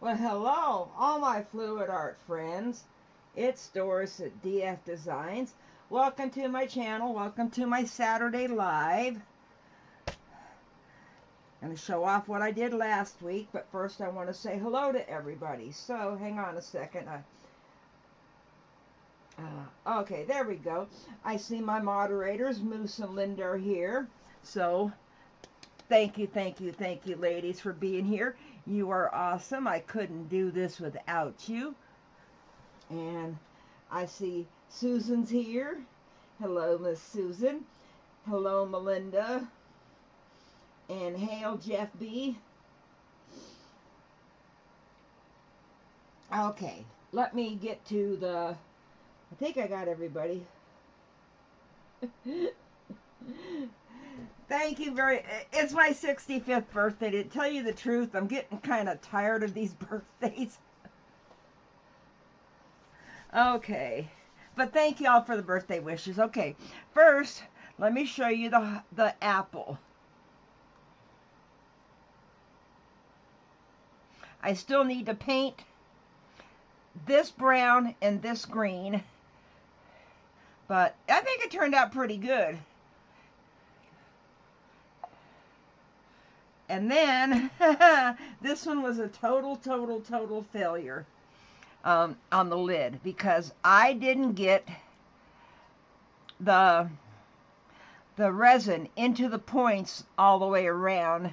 Well, hello, all my fluid art friends. It's Doris at DF Designs. Welcome to my channel. Welcome to my Saturday Live. I'm going to show off what I did last week, but first I want to say hello to everybody. So, hang on a second. Okay, there we go. I see my moderators, Moose and Linda, are here. So, thank you, ladies, for being here. You are awesome. I couldn't do this without you. And I see Susan's here. Hello, Miss Susan. Hello, Melinda. And hail, Jeff B. Okay, let me get to the... I think I got everybody. Thank you it's my 65th birthday. To tell you the truth, I'm getting kind of tired of these birthdays. Okay, but thank you all for the birthday wishes. Okay, first, let me show you the apple. I still need to paint this brown and this green, but I think it turned out pretty good. And then, this one was a total failure on the lid, because I didn't get the resin into the points all the way around.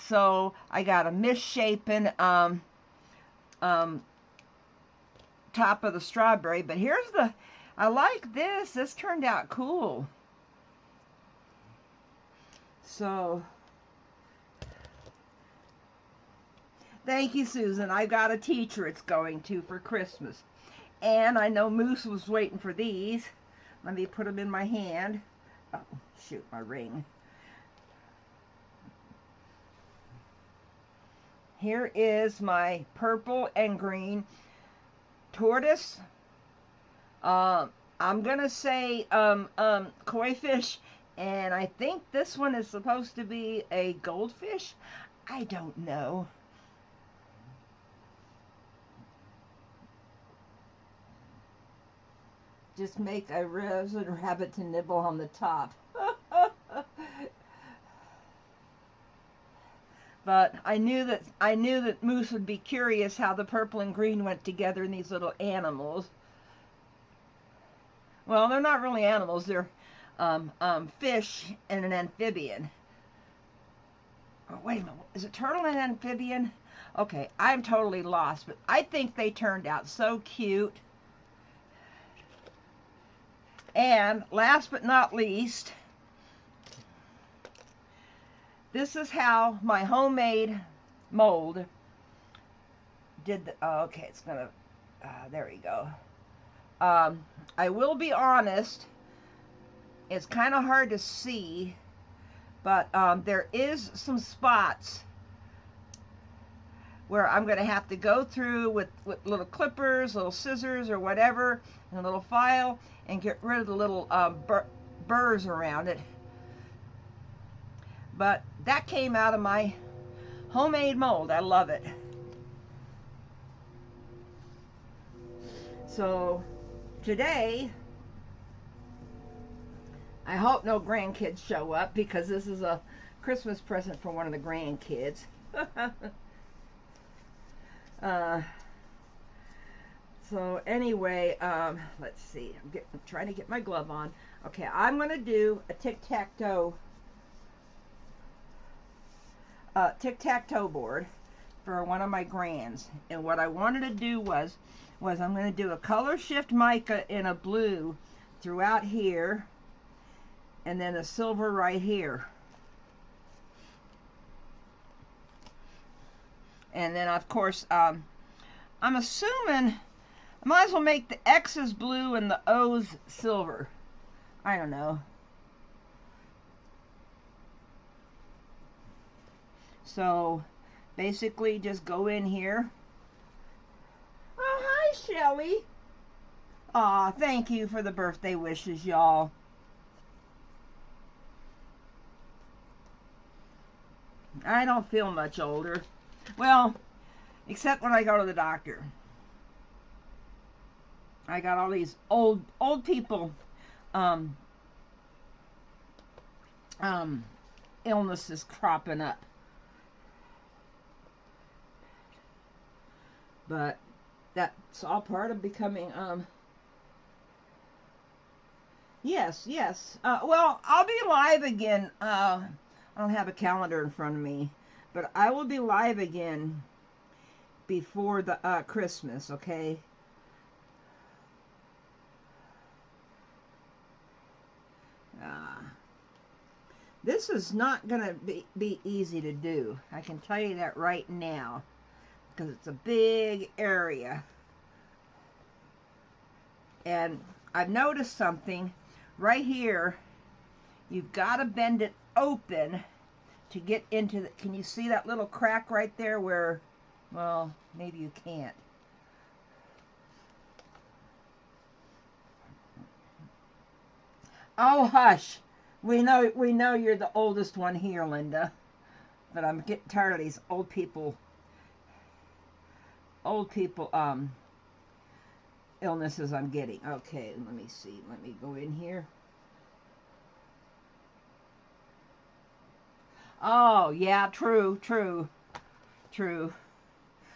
So I got a misshapen top of the strawberry. But here's I like this. This turned out cool. So, thank you, Susan. I got a teacher it's going to for Christmas. And I know Moose was waiting for these. Let me put them in my hand. Oh, shoot, my ring. Here is my purple and green tortoise. I'm going to say koi fish. And I think this one is supposed to be a goldfish. I don't know. Just make a resin rabbit to nibble on the top. But I knew that Moose would be curious how the purple and green went together in these little animals. Well, they're not really animals. They're fish and an amphibian. Oh, wait a minute. Is it turtle and amphibian? Okay, I'm totally lost, but I think they turned out so cute. And last but not least, this is how my homemade mold did the... Oh, okay, it's gonna... there we go. I will be honest, it's kind of hard to see, but there is some spots where I'm going to have to go through with little clippers, little scissors or whatever, and a little file, and get rid of the little burrs around it. But that came out of my homemade mold. I love it. So today, I hope no grandkids show up, because this is a Christmas present for one of the grandkids. So anyway, let's see. I'm trying to get my glove on. Okay, I'm going to do a tic-tac-toe board for one of my grands. And what I wanted to do was I'm going to do a Colorshift Mica in a blue throughout here, and then a silver right here. And then, of course, I'm assuming I might as well make the X's blue and the O's silver. I don't know. So, basically, just go in here. Oh, hi, Shelly. Aw, thank you for the birthday wishes, y'all. I don't feel much older. Well, except when I go to the doctor. I got all these old people um, illnesses cropping up. But that's all part of becoming yes, yes. Well, I'll be live again. I don't have a calendar in front of me, but I will be live again before the Christmas, okay? This is not going to be easy to do. I can tell you that right now, because it's a big area. And I've noticed something right here. You've got to bend it open to get into the, can you see that little crack right there where, well, maybe you can't. Oh, hush. We know you're the oldest one here, Linda. But I'm getting tired of these old people illnesses I'm getting. Okay, let me see. Let me go in here. Oh, yeah, true.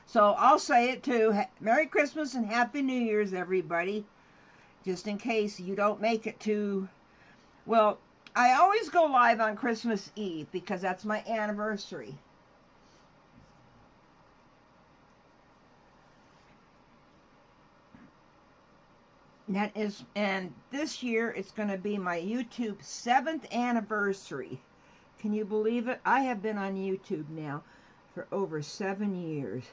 So I'll say it too. Merry Christmas and Happy New Year's, everybody. Just in case you don't make it to, well, I always go live on Christmas Eve because that's my anniversary. And this year it's going to be my YouTube 7th anniversary. Can you believe it? I have been on YouTube now for over 7 years.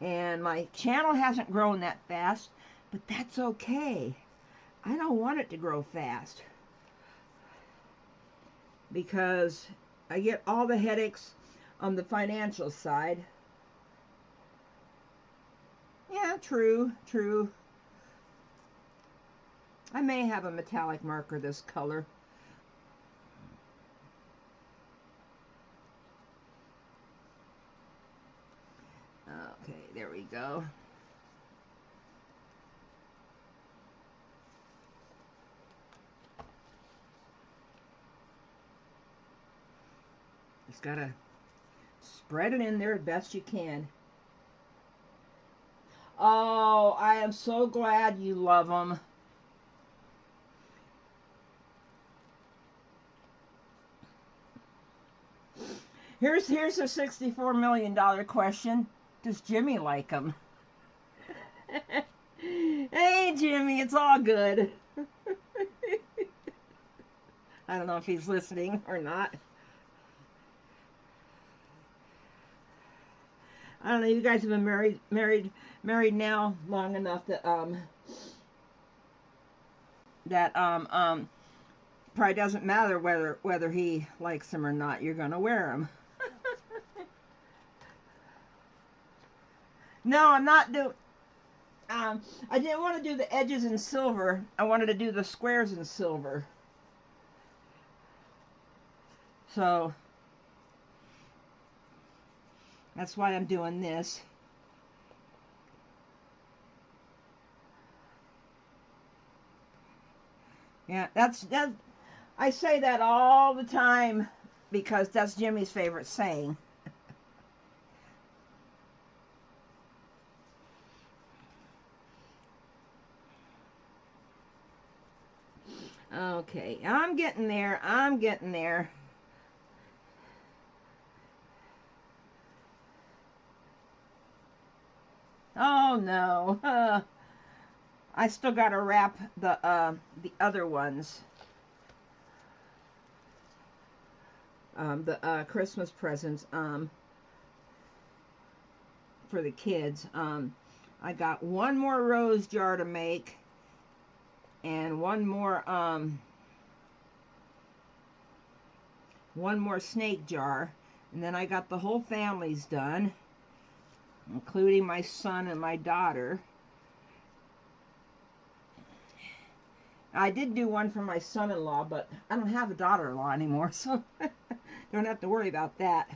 And my channel hasn't grown that fast, but that's okay. I don't want it to grow fast, because I get all the headaches on the financial side. Yeah, true. I may have a metallic marker this color. Okay, there we go. Just gotta spread it in there as best you can. Oh, I am so glad you love them. Here's a $64 million question. Does Jimmy like them? Hey, Jimmy, it's all good. I don't know if he's listening or not. I don't know. You guys have been married now long enough that probably doesn't matter whether he likes them or not. You're gonna wear them. No, I'm not doing. I didn't want to do the edges in silver. I wanted to do the squares in silver. So that's why I'm doing this. Yeah, that. I say that all the time because that's Jimmy's favorite saying. Okay, I'm getting there. Oh no. I still got to wrap the other ones. The Christmas presents for the kids. I got one more rose jar to make, and one more snake jar, and then I got the whole families done, including my son and my daughter. I did do one for my son-in-law, but I don't have a daughter-in-law anymore, so don't have to worry about that.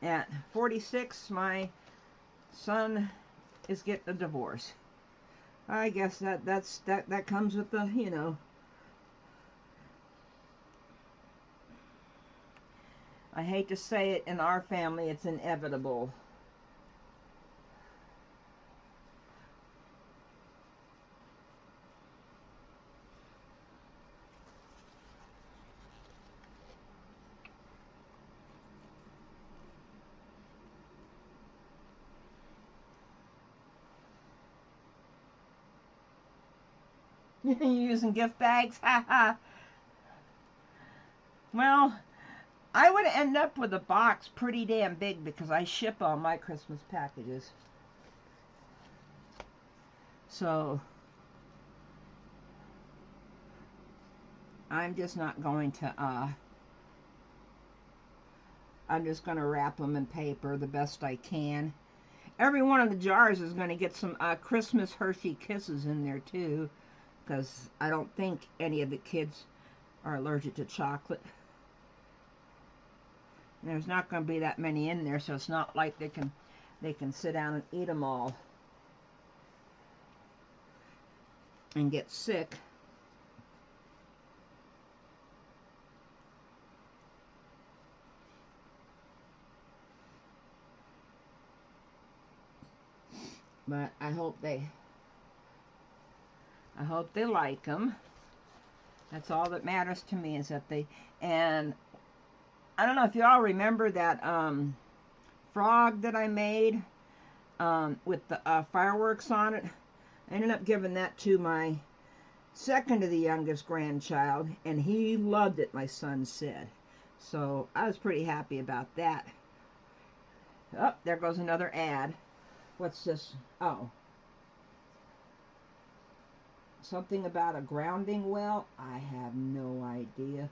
At 46, my son is getting a divorce. I guess that comes with the, you know. I hate to say it, in our family, it's inevitable. You're using gift bags? Haha. Well, I would end up with a box pretty damn big because I ship all my Christmas packages. So, I'm just not going to, I'm just going to wrap them in paper the best I can. Every one of the jars is going to get some Christmas Hershey Kisses in there too, because I don't think any of the kids are allergic to chocolate. And there's not going to be that many in there, so it's not like they can sit down and eat them all and get sick. But I hope they like them. That's all that matters to me, is that they, and I don't know if you all remember that frog that I made with the fireworks on it. I ended up giving that to my second to the youngest grandchild, and he loved it, my son said. So I was pretty happy about that. Oh, there goes another ad. What's this? Oh. Something about a grounding well? I have no idea.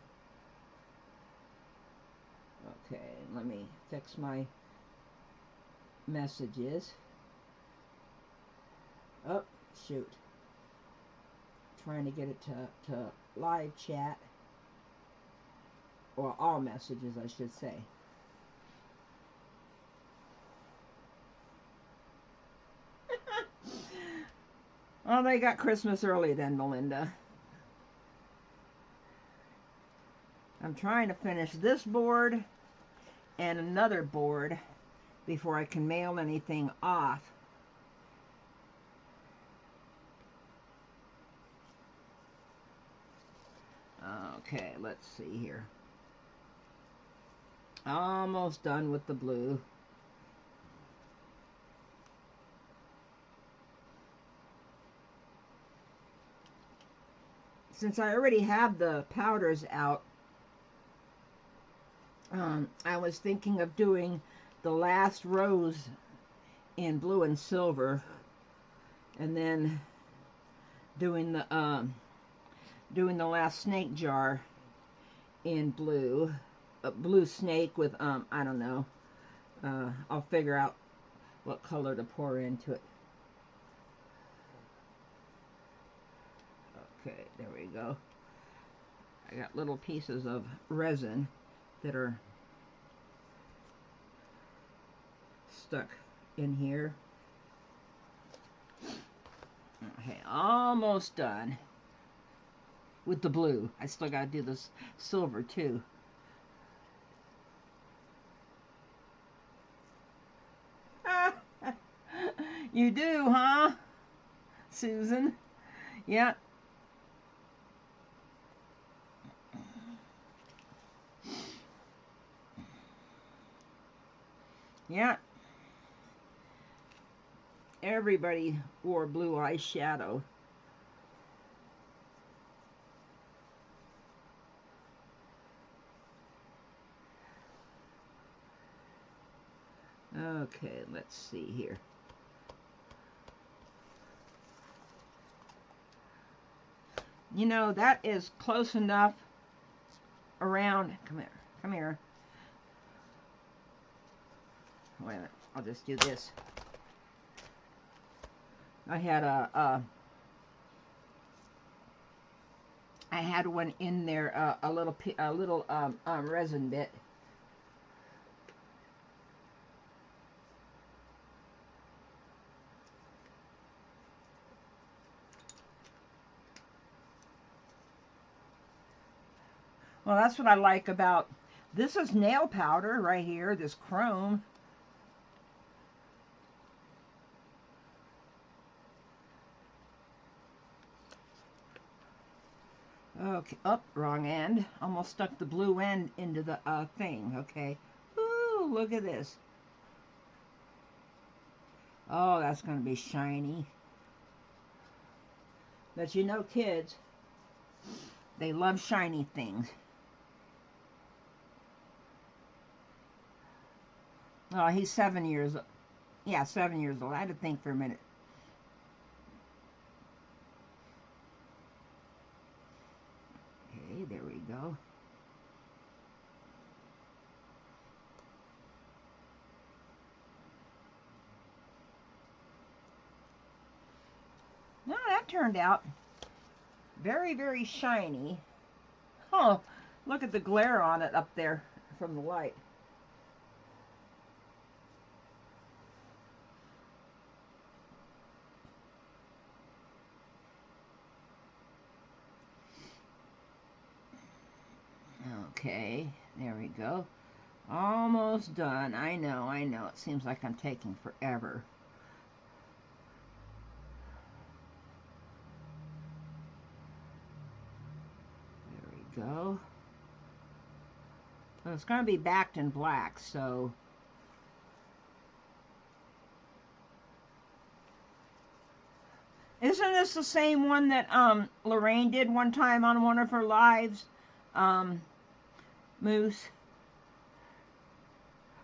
Okay, let me fix my messages. Oh, shoot. Trying to get it to live chat. Or all messages, I should say. Well, they got Christmas early then, Melinda. I'm trying to finish this board and another board before I can mail anything off. Okay, let's see here. Almost done with the blue. Since I already have the powders out, I was thinking of doing the last rose in blue and silver, and then doing the last snake jar in blue, a blue snake with I don't know. I'll figure out what color to pour into it. Okay, there we go. I got little pieces of resin that are stuck in here. Okay, almost done with the blue. I still got to do this silver too. You do, huh, Susan? Yeah. Yeah. Everybody wore blue eyeshadow. Okay, let's see here. You know, that is close enough around. Come here. Come here. Wait a minute. I'll just do this. I had I had one in there, a little resin bit. Well, that's what I like about, this is nail powder right here, this chrome. Okay, oh, wrong end. Almost stuck the blue end into the thing, okay. Ooh, look at this. Oh, that's going to be shiny. But you know kids, they love shiny things. Oh, he's 7 years old. Yeah, 7 years old. I had to think for a minute. Okay, there we go. No, that turned out very, very shiny. Oh, look at the glare on it up there from the light. Okay, there we go. Almost done. I know. It seems like I'm taking forever. There we go. Well, it's going to be backed in black, so... Isn't this the same one that Lorraine did one time on one of her lives? Moose.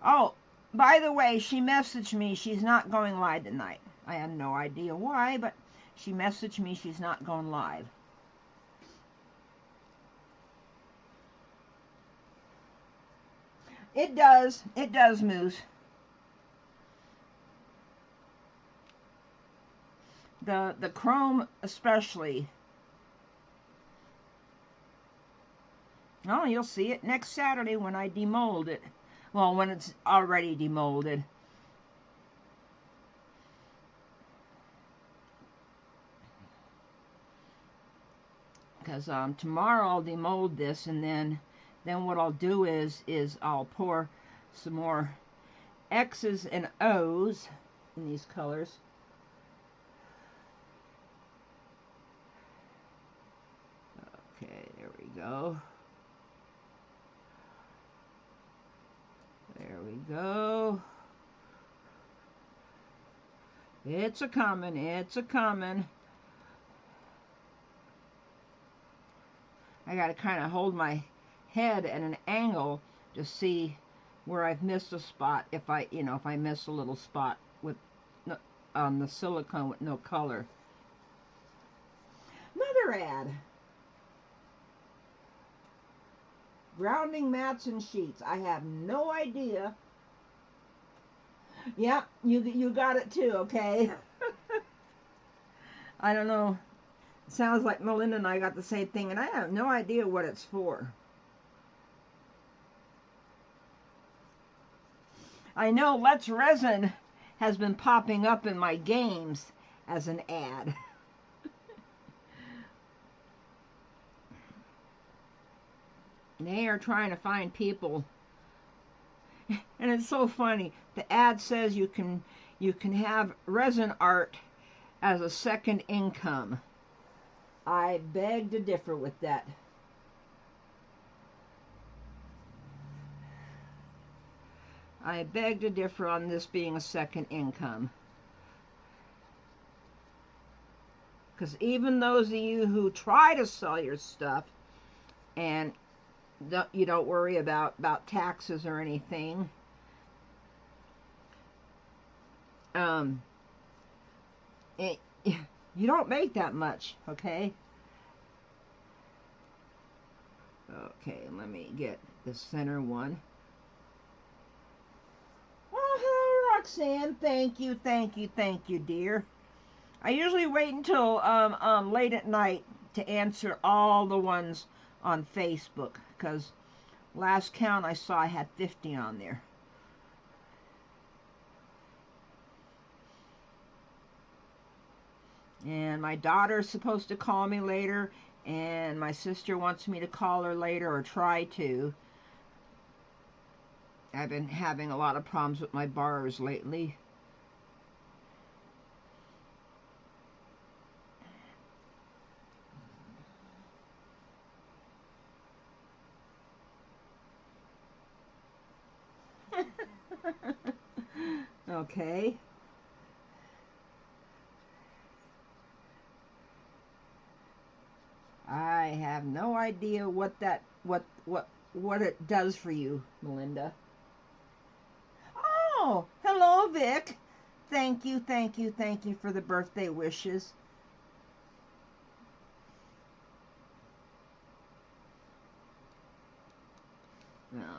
Oh, by the way, she messaged me she's not going live tonight. I have no idea why, but she messaged me she's not going live. It does, Moose. The chrome especially. Oh, you'll see it next Saturday when I demold it. Well, when it's already demolded. Because tomorrow I'll demold this, and then what I'll do is I'll pour some more X's and O's in these colors. Okay, there we go. There we go. It's a-comin', it's a-comin'. I gotta kind of hold my head at an angle to see where I've missed a spot. If I miss a little spot with the silicone with no color. Another ad. Grounding mats and sheets. I have no idea. Yeah, you got it too, okay? I don't know. It sounds like Melinda and I got the same thing, and I have no idea what it's for. I know Let's Resin has been popping up in my games as an ad. They are trying to find people, and it's so funny. The ad says you can have resin art as a second income. I beg to differ with that. I beg to differ on this being a second income. Because even those of you who try to sell your stuff and you don't worry about taxes or anything, you don't make that much, okay? Okay, let me get the center one. Oh, hello, Roxanne. Thank you, dear. I usually wait until late at night to answer all the ones on Facebook, because last count I saw I had 50 on there. And my daughter's supposed to call me later and my sister wants me to call her later or try to. I've been having a lot of problems with my bars lately. Okay. I have no idea what it does for you, Melinda. Oh, hello, Vic. Thank you, thank you, thank you for the birthday wishes.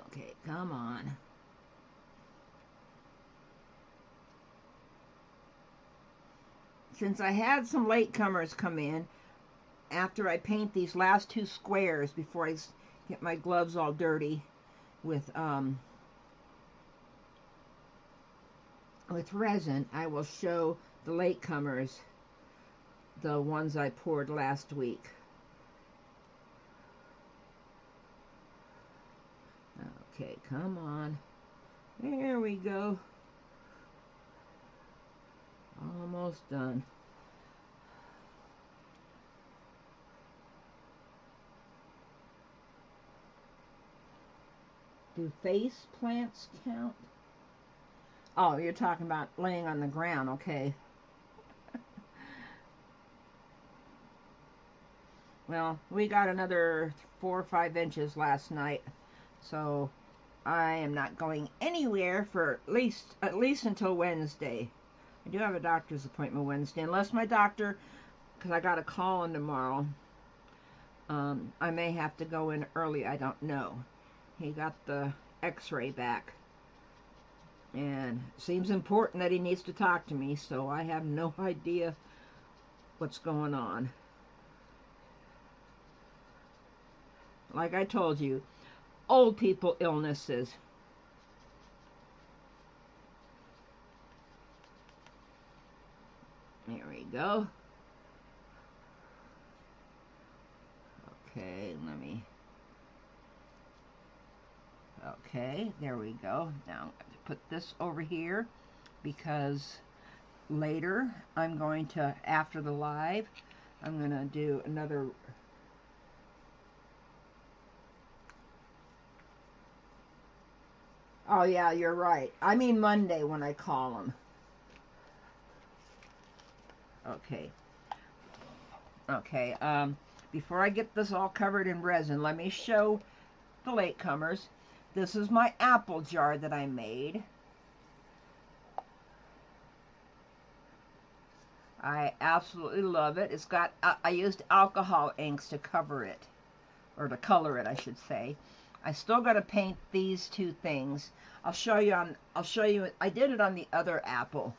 Okay, come on. Since I had some latecomers come in, after I paint these last two squares before I get my gloves all dirty with resin, I will show the latecomers, the ones I poured last week. Okay, come on. There we go. Almost done. Do face plants count? Oh, you're talking about laying on the ground, okay. Well, we got another 4 or 5 inches last night, so I am not going anywhere for at least until Wednesday. I do have a doctor's appointment Wednesday, unless my doctor, because I got a call in tomorrow. I may have to go in early, I don't know. He got the x-ray back, and it seems important that he needs to talk to me, so I have no idea what's going on. Like I told you, old people illnesses. There we go. Okay, let me... Okay, there we go. Now I'm going to put this over here because later I'm going to, after the live, I'm going to do another... Oh yeah, you're right. I mean Monday when I call them. Okay. Okay, before I get this all covered in resin, let me show the latecomers. This is my apple jar that I made. I absolutely love it. It's got, I used alcohol inks to cover it, or to color it, I should say. I still got to paint these two things. I'll show you, I did it on the other apple.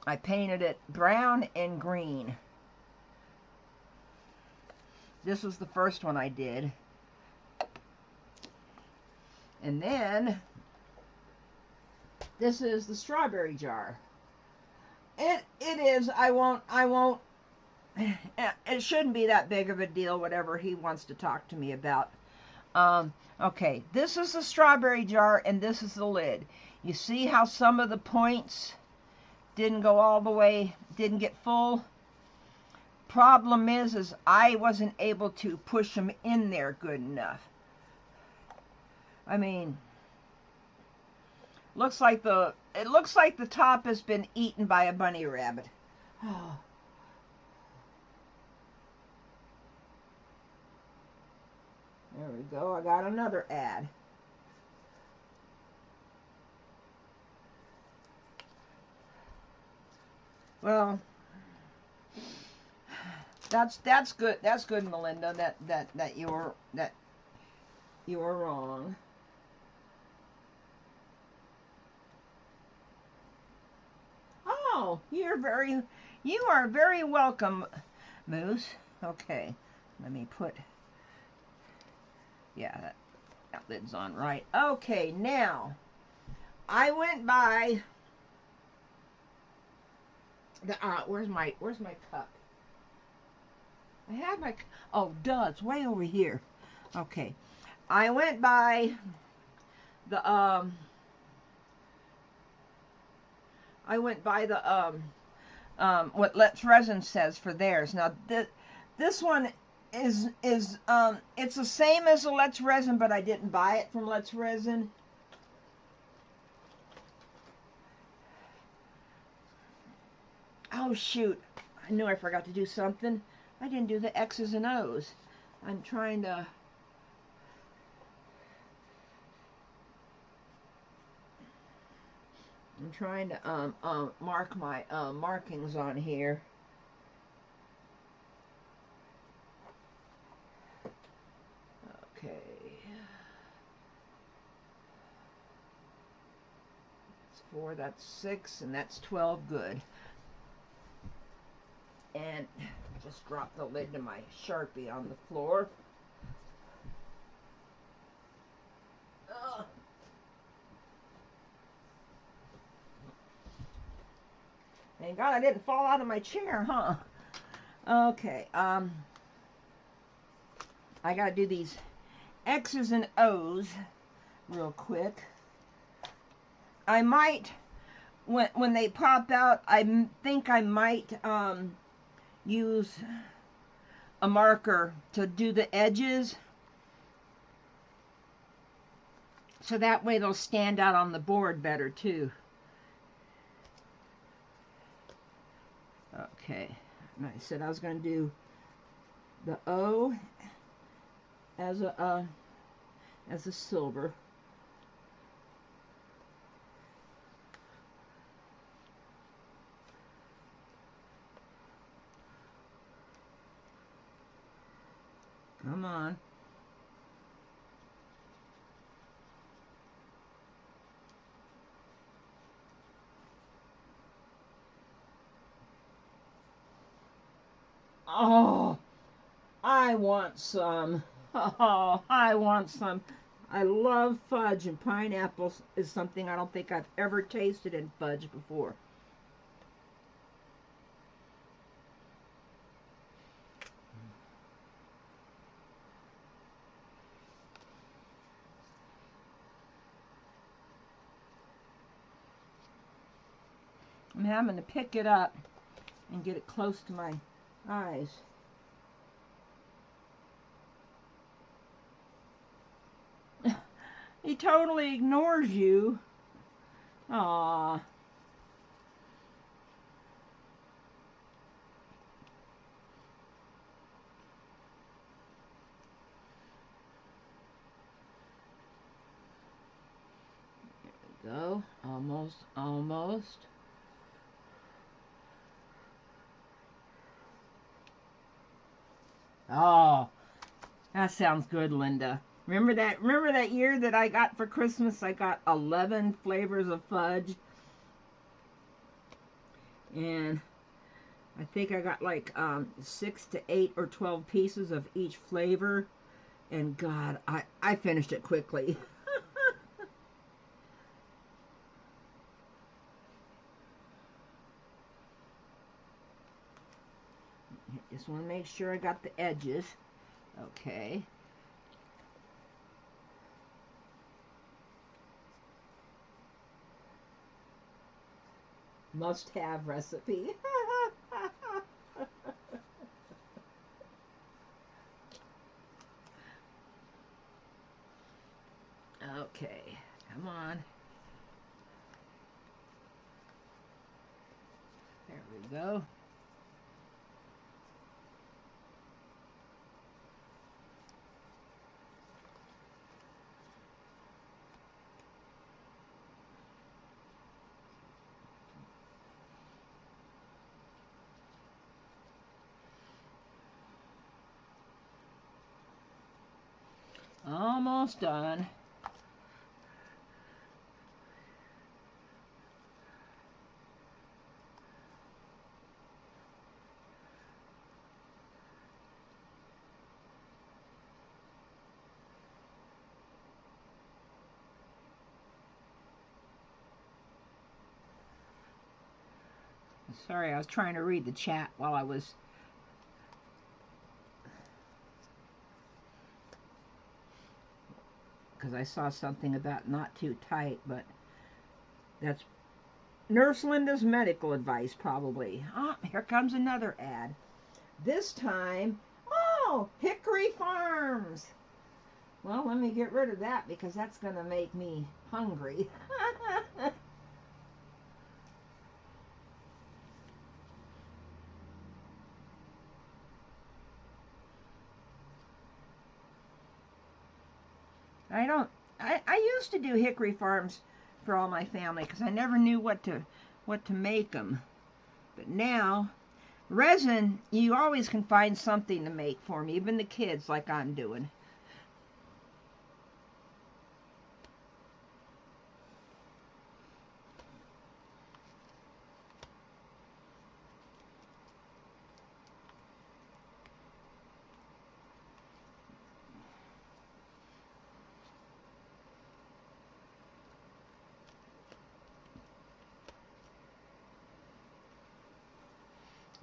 I painted it brown and green. This was the first one I did. And then, this is the strawberry jar. It is, I won't, it shouldn't be that big of a deal, whatever he wants to talk to me about. Okay, this is the strawberry jar, and this is the lid. You see how some of the points didn't go all the way, didn't get full? Problem is I wasn't able to push them in there good enough. I mean, it looks like the top has been eaten by a bunny rabbit. Oh. There we go. I got another ad. Well, that's good. That's good, Melinda. That you were wrong. Oh, you are very welcome, Moose. Okay, let me put. Yeah, that lid's on right. Okay, now I went by the where's my cup? I had my, oh, duh, it's way over here. Okay. I went by the, what Let's Resin says for theirs. Now, this one is it's the same as the Let's Resin, but I didn't buy it from Let's Resin. Oh, shoot. I knew I forgot to do something. I didn't do the X's and O's. I'm trying to... mark my markings on here. Okay. That's 4, that's 6, and that's 12. Good. And just drop the lid to my Sharpie on the floor. Ugh. Thank God I didn't fall out of my chair, huh? Okay, I gotta do these X's and O's real quick. I might, when they pop out, I think I might use a marker to do the edges, so that way they'll stand out on the board better too. Okay, and I said I was going to do the O as a silver. Come on. Oh, I want some. Oh, I want some. I love fudge, and pineapple is something I don't think I've ever tasted in fudge before. I'm having to pick it up and get it close to my eyes. He totally ignores you. Aww. There we go. Almost, almost. Oh, that sounds good, Linda. Remember that year that I got for Christmas? I got 11 flavors of fudge. And I think I got like 6 to 8 or 12 pieces of each flavor. And God, I finished it quickly. Just want to make sure I got the edges. Okay. Must-have recipe. Okay, come on. There we go. Almost done. Sorry, I was trying to read the chat while I was because I saw something about not too tight, but that's Nurse Linda's medical advice, probably. Ah, here comes another ad. This time, oh, Hickory Farms. Well, let me get rid of that because that's going to make me hungry. I used to do Hickory Farms for all my family because I never knew what to make them. But now, resin, you always can find something to make for me, even the kids, like I'm doing.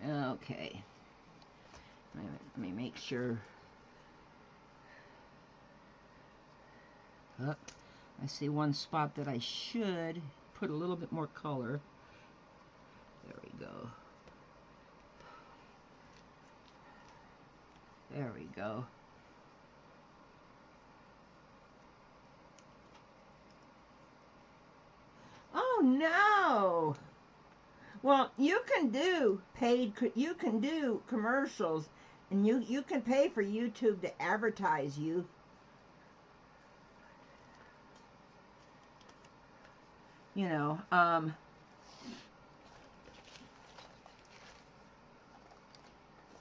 Okay. Let me make sure. Oh, I see one spot that I should put a little bit more color. There we go. There we go. Oh no! Well, you can do you can do commercials, and you can pay for YouTube to advertise you. You know,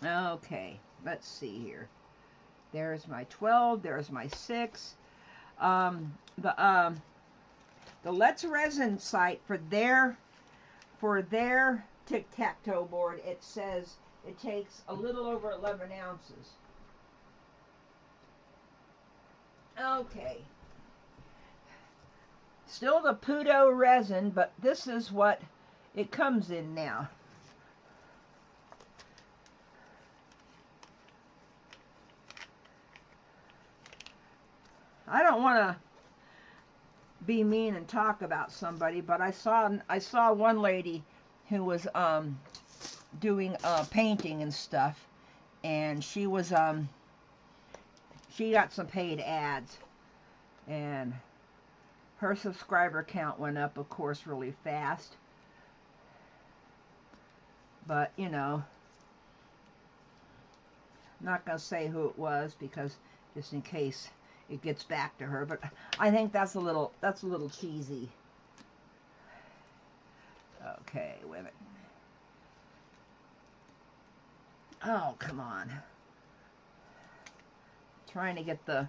okay, let's see here. There's my 12, there's my 6. The Let's Resin site for their Tic-Tac-Toe board, it says it takes a little over 11 ounces. Okay. Still the pwders resin, but this is what it comes in now. I don't want to be mean and talk about somebody, but I saw one lady who was doing painting and stuff, and she was she got some paid ads, and her subscriber count went up, of course, really fast. But you know, I'm not gonna say who it was because just in case it gets back to her, but I think that's a little cheesy. Okay, wait a minute. Oh, come on. Trying to get the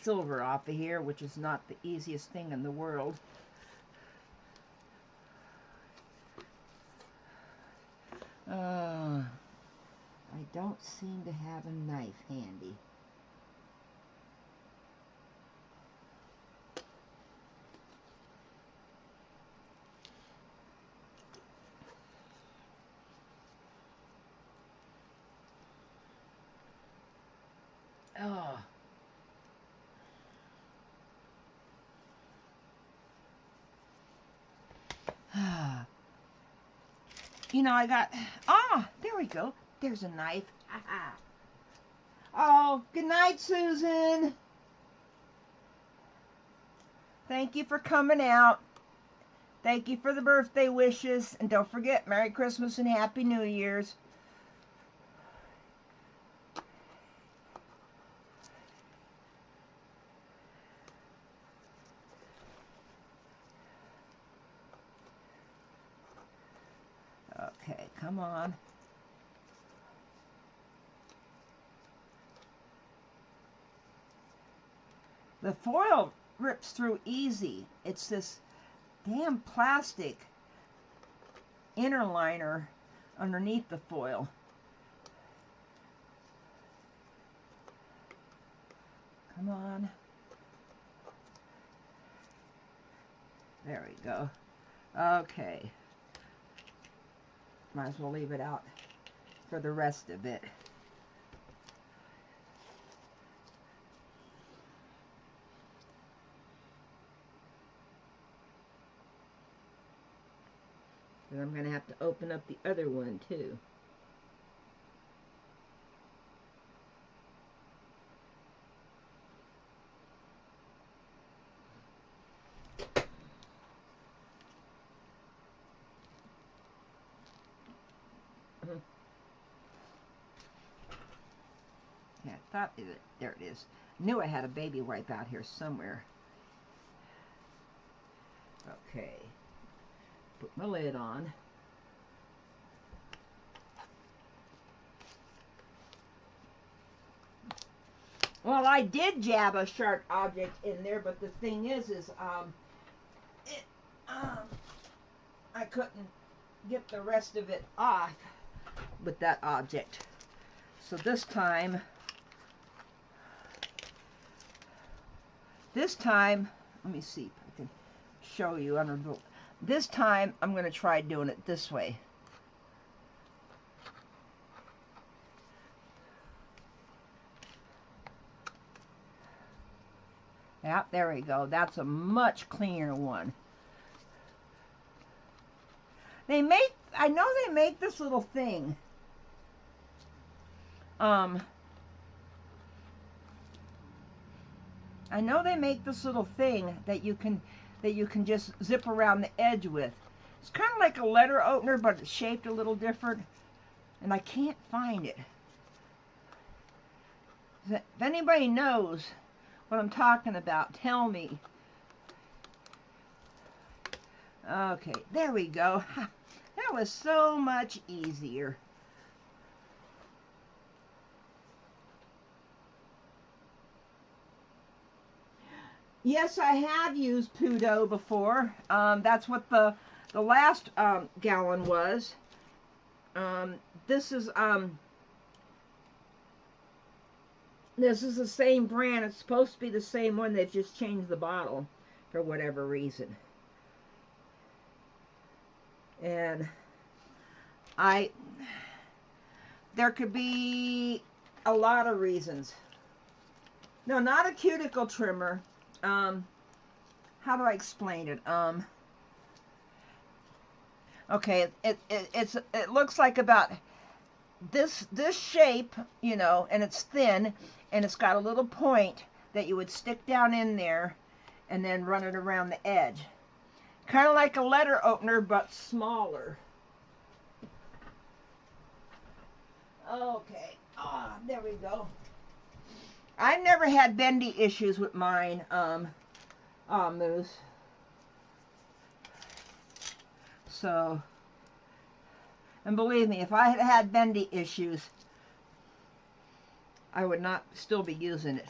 silver off of here, which is not the easiest thing in the world. I don't seem to have a knife handy. Oh. You know, I got, there we go. There's a knife. Oh, good night, Susan. Thank you for coming out. Thank you for the birthday wishes. And don't forget, Merry Christmas and Happy New Year's. Okay, come on. The foil rips through easy. It's this damn plastic inner liner underneath the foil. Come on. There we go. Okay. Might as well leave it out for the rest of it. And I'm going to have to open up the other one too. Yeah, I thought there it is. Knew I had a baby wipe out here somewhere. Okay. Put my lid on. Well, I did jab a sharp object in there, but the thing is I couldn't get the rest of it off with that object. So this time, let me see if I can show you under. This time, I'm going to try doing it this way. Yeah, there we go. That's a much cleaner one. I know they make this little thing. I know they make this little thing that you can just zip around the edge with. It's kind of like a letter opener, but it's shaped a little different, and I can't find it. If anybody knows what I'm talking about, tell me. Okay, there we go. That was so much easier. Yes, I have used Pudo before. That's what the last gallon was. This is the same brand. It's supposed to be the same one. They've just changed the bottle for whatever reason. And there could be a lot of reasons. No, not a cuticle trimmer. How do I explain it? Okay, it looks like about this shape, you know, and it's thin, and it's got a little point that you would stick down in there and then run it around the edge. Kind of like a letter opener, but smaller. Okay, there we go. I've never had bendy issues with mine, Moose. So, and believe me, if I had had bendy issues, I would not still be using it.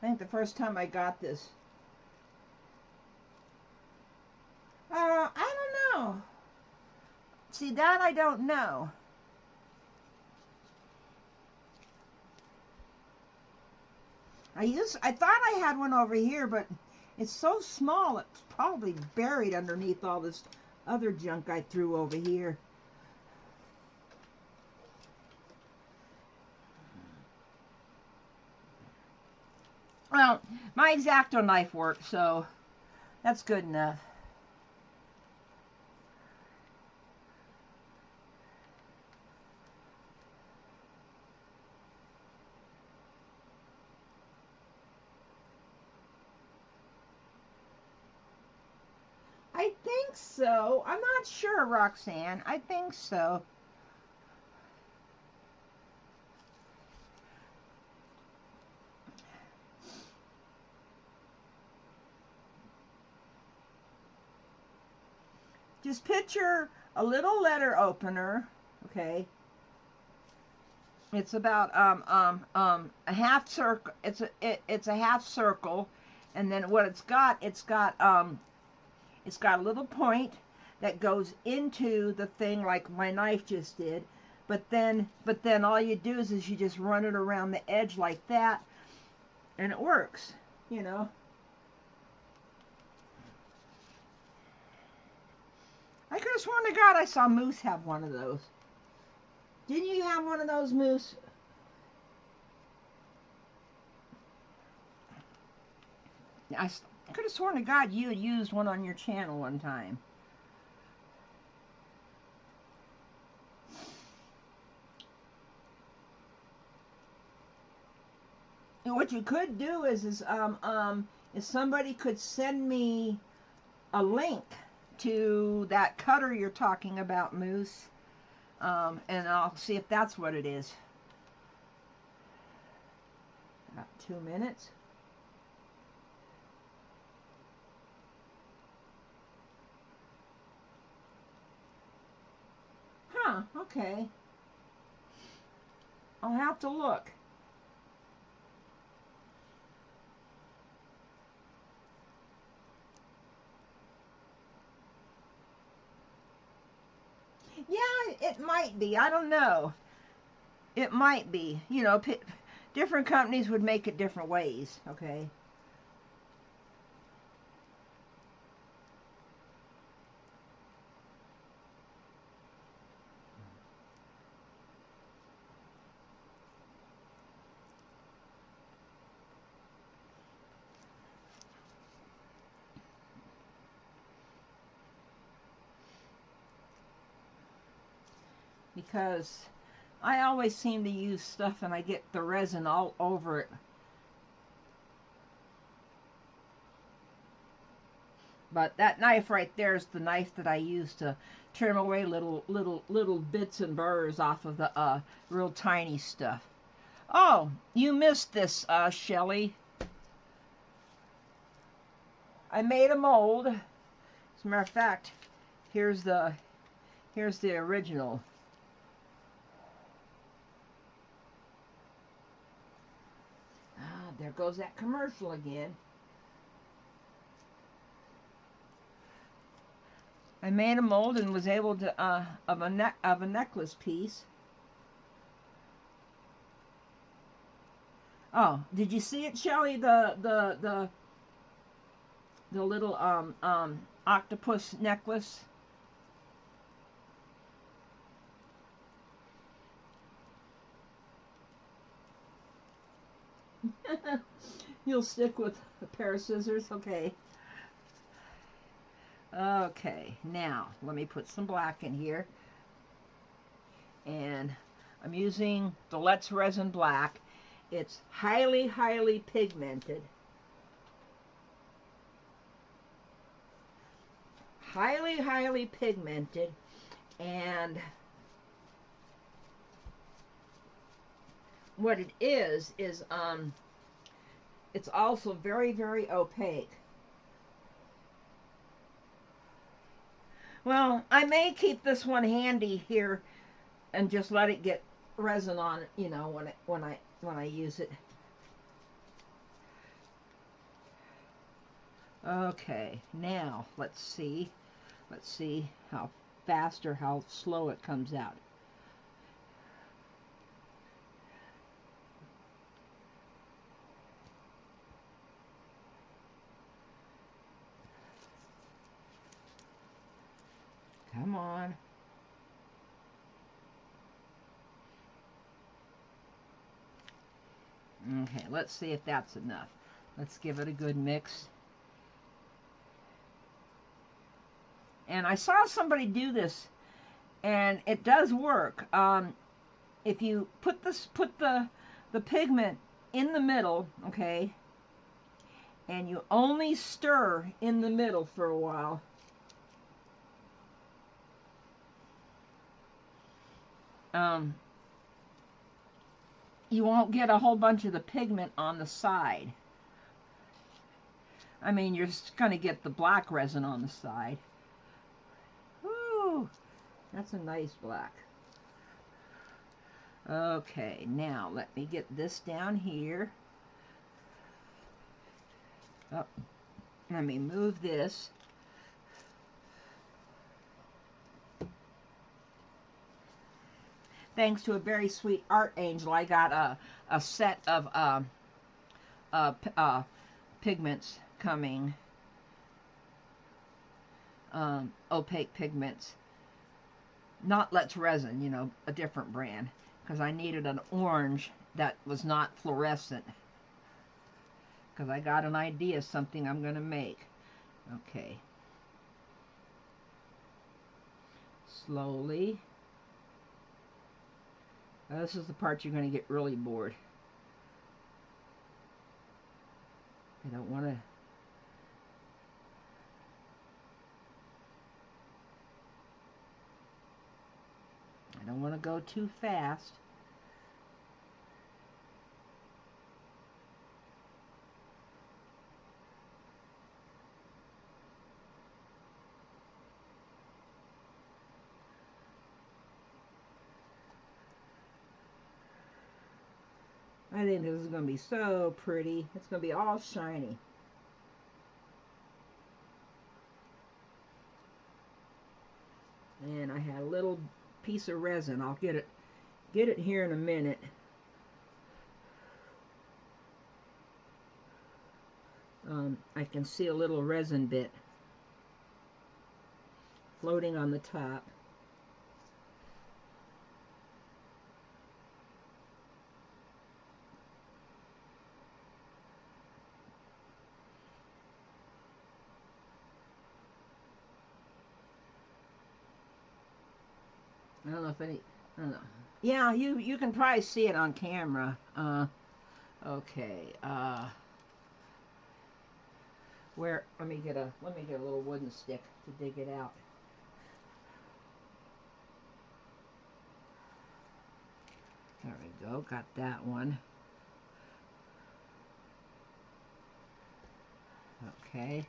I think the first time I got this, I don't know. See, that I don't know. I thought I had one over here, but it's so small, it's probably buried underneath all this other junk I threw over here. Well, my X-Acto knife worked, so that's good enough. I think so. I'm not sure, Roxanne. I think so. Just picture a little letter opener, okay? It's about a half circle. It's a half circle, and then what it's got a little point that goes into the thing like my knife just did, but then all you do is you just run it around the edge like that, and it works, you know. I could have sworn to God I saw Moose have one of those. Didn't you have one of those, Moose? I could have sworn to God you had used one on your channel one time. what you could do is somebody could send me a link to that cutter you're talking about, Moose, and I'll see if that's what it is. About 2 minutes. Huh, okay. I'll have to look. Yeah, it might be. I don't know. It might be. You know, different companies would make it different ways, okay? Because I always seem to use stuff and I get the resin all over it. But that knife right there is the knife that I use to trim away little bits and burrs off of the real tiny stuff. Oh, you missed this, Shelly. I made a mold. As a matter of fact, here's the original. Ah, there goes that commercial again. I made a mold and was able to of a necklace piece. Oh, did you see it, Shelly? The little octopus necklace. You'll stick with a pair of scissors, okay? Okay, now let me put some black in here, and I'm using the Let's Resin black. It's highly pigmented. Highly pigmented, and what it is it's also very opaque. Well, I may keep this one handy here and just let it get resin on it, you know, when I use it. Okay, now let's see how fast or how slow it comes out. Come on. Okay, let's see if that's enough. Let's give it a good mix. And I saw somebody do this, and it does work. If you put the pigment in the middle, okay, and you only stir in the middle for a while, you won't get a whole bunch of the pigment on the side. I mean, you're just going to get the black resin on the side. Ooh, that's a nice black. Okay, now let me get this down here. Oh, let me move this. Thanks to a very sweet art angel, I got a set of pigments coming. Opaque pigments. Not Let's Resin, you know, a different brand. Because I needed an orange that was not fluorescent. Because I got an idea of something I'm going to make. Okay. Slowly. This is the part you're going to get really bored. I don't want to. I don't want to go too fast. I think this is going to be so pretty. It's going to be all shiny. And I had a little piece of resin. I'll get it here in a minute. I can see a little resin bit floating on the top. I don't know if any, I don't know. Yeah, you can probably see it on camera. Okay. Where? Let me get a little wooden stick to dig it out. There we go. Got that one. Okay.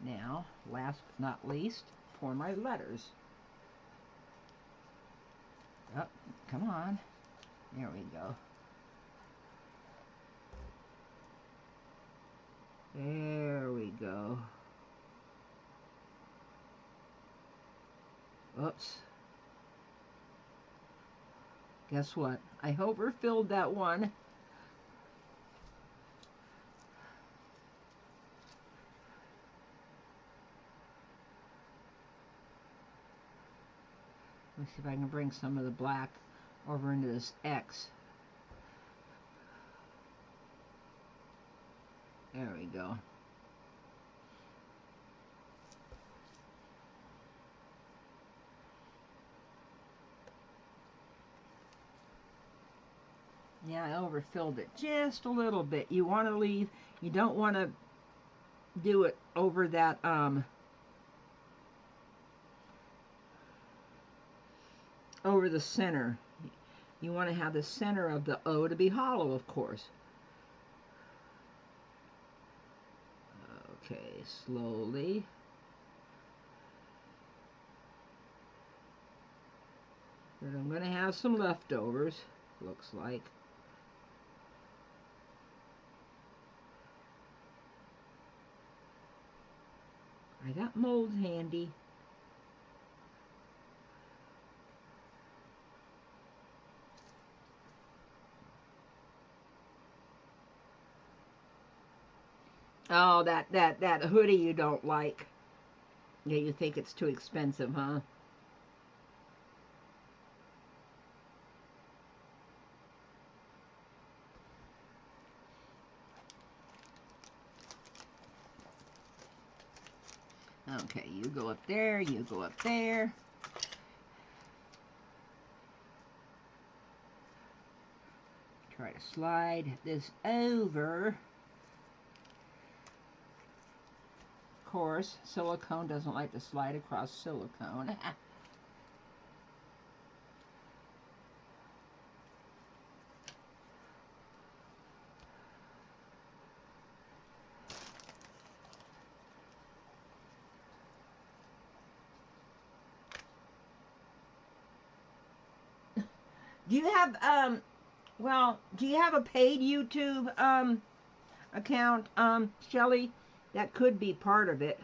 Now, last but not least, for my letters. Oh, come on. There we go. There we go. Oops. Guess what? I overfilled that one. Let's see if I can bring some of the black over into this X. There we go. Yeah, I overfilled it just a little bit. You want to leave, you don't want to do it over that, over the center. You want to have the center of the O to be hollow, of course. Okay, slowly. But I'm going to have some leftovers, looks like. I got mold handy. Oh, that hoodie you don't like. Yeah, you think it's too expensive, huh? Okay, you go up there, you go up there. Try to slide this over. Of course, silicone doesn't like to slide across silicone. Do you have, well, do you have a paid YouTube, account, Shelly? That could be part of it.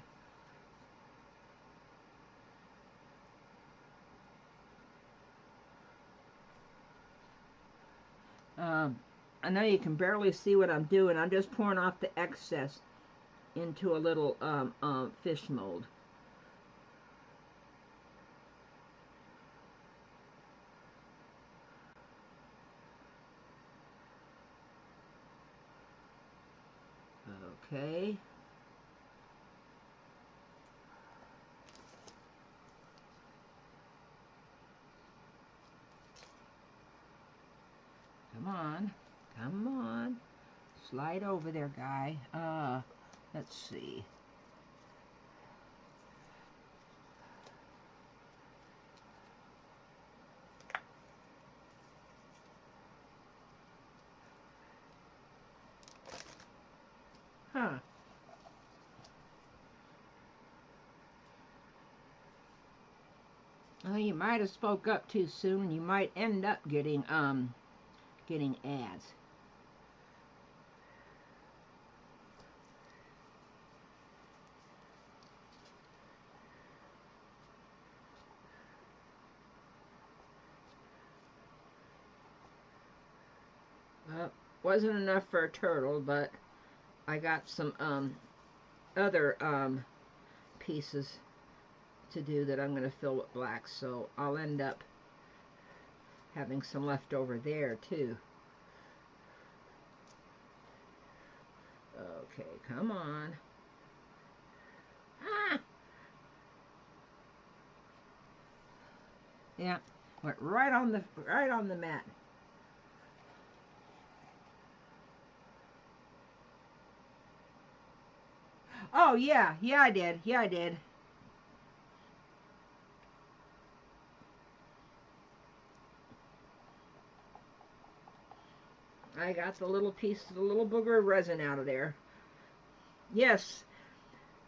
I know you can barely see what I'm doing. I'm just pouring off the excess into a little, fish mold. Okay. Come on. Come on. Slide over there, guy. Let's see. Huh. Well, you might have spoke up too soon. You might end up getting ads. Wasn't enough for a turtle, but I got some other pieces to do that I'm going to fill with black, so I'll end up having some left over there too. Okay, come on. Ah! Yeah, went right on the mat. Oh yeah, I did. Yeah, I did. I got the little piece, the little booger of resin out of there. Yes,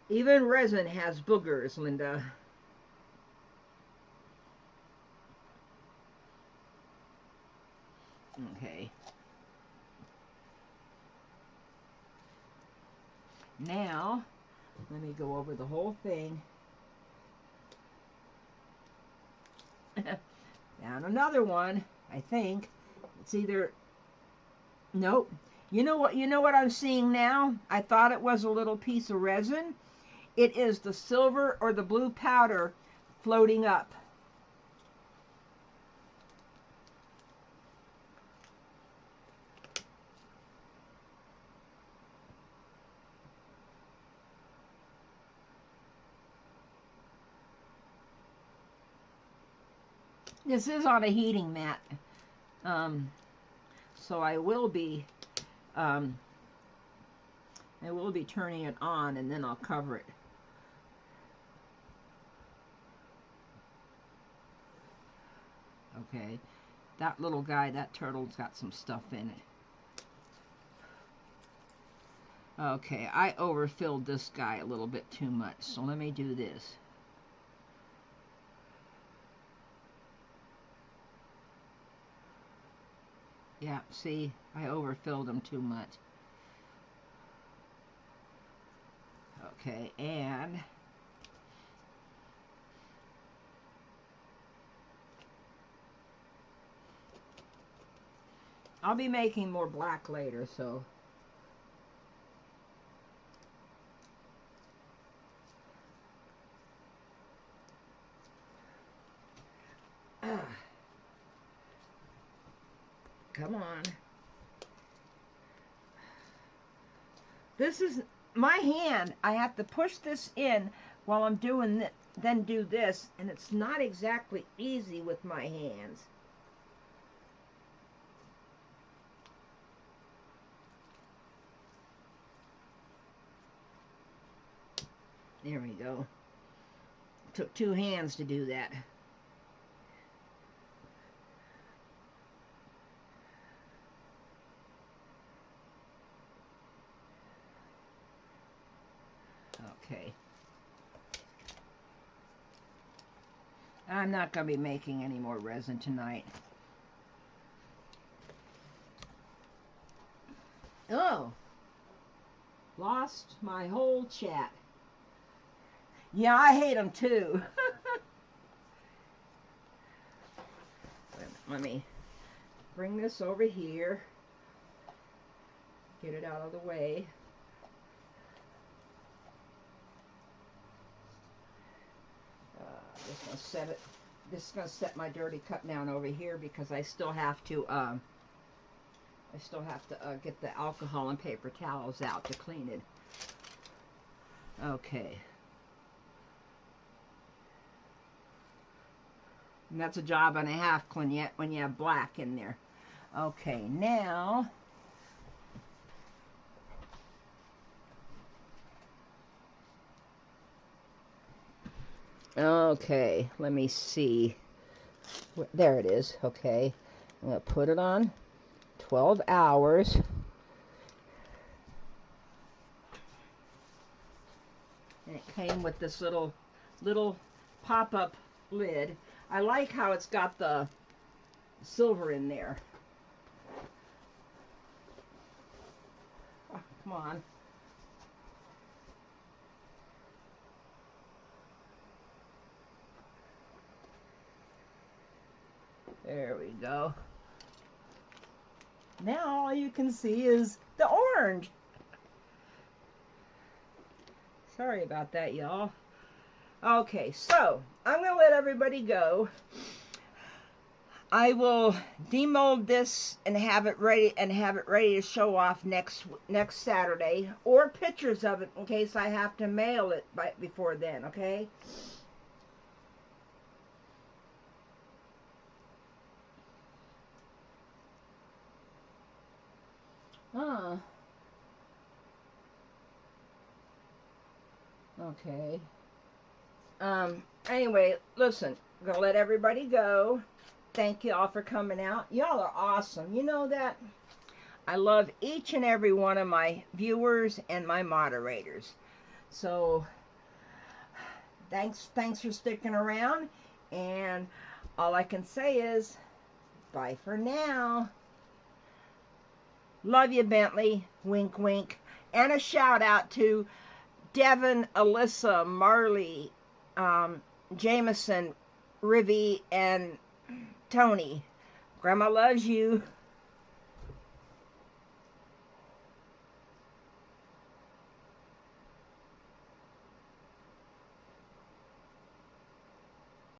even resin has boogers, Linda. Okay. Now, let me go over the whole thing. Down another one, I think. It's either... Nope. You know what I'm seeing now? I thought it was a little piece of resin. It is the silver or the blue powder floating up. This is on a heating mat, so I will be turning it on, and then I'll cover it. Okay, that little guy, that turtle's got some stuff in it. Okay, I overfilled this guy a little bit too much, so let me do this. Yeah, see, I overfilled them too much. Okay, and I'll be making more black later, so come on. This is my hand. I have to push this in while I'm doing this, then do this, and it's not exactly easy with my hands. There we go. Took two hands to do that. Okay. I'm not going to be making any more resin tonight. Oh. Lost my whole chat. Yeah, I hate them too. Let me bring this over here. Get it out of the way. Just gonna set it. Just gonna set my dirty cup down over here because I still have to. Get the alcohol and paper towels out to clean it. Okay. And that's a job and a half when you have black in there. Okay, now Okay, let me see. There it is. Okay, I'm going to put it on 12 hours. And it came with this little pop-up lid. I like how it's got the silver in there. Oh, come on. There we go. Now all you can see is the orange. Sorry about that, y'all. Okay, so I'm going to let everybody go. I will demold this and have it ready to show off next Saturday, or pictures of it in case I have to mail it before then, okay? Okay. Anyway, listen, I'm gonna let everybody go. Thank you all for coming out. Y'all are awesome. You know that? I love each and every one of my viewers and my moderators. So thanks for sticking around, and all I can say is bye for now. Love you, Bentley. Wink, wink. And a shout out to Devin, Alyssa, Marley, Jameson, Rivy, and Tony. Grandma loves you.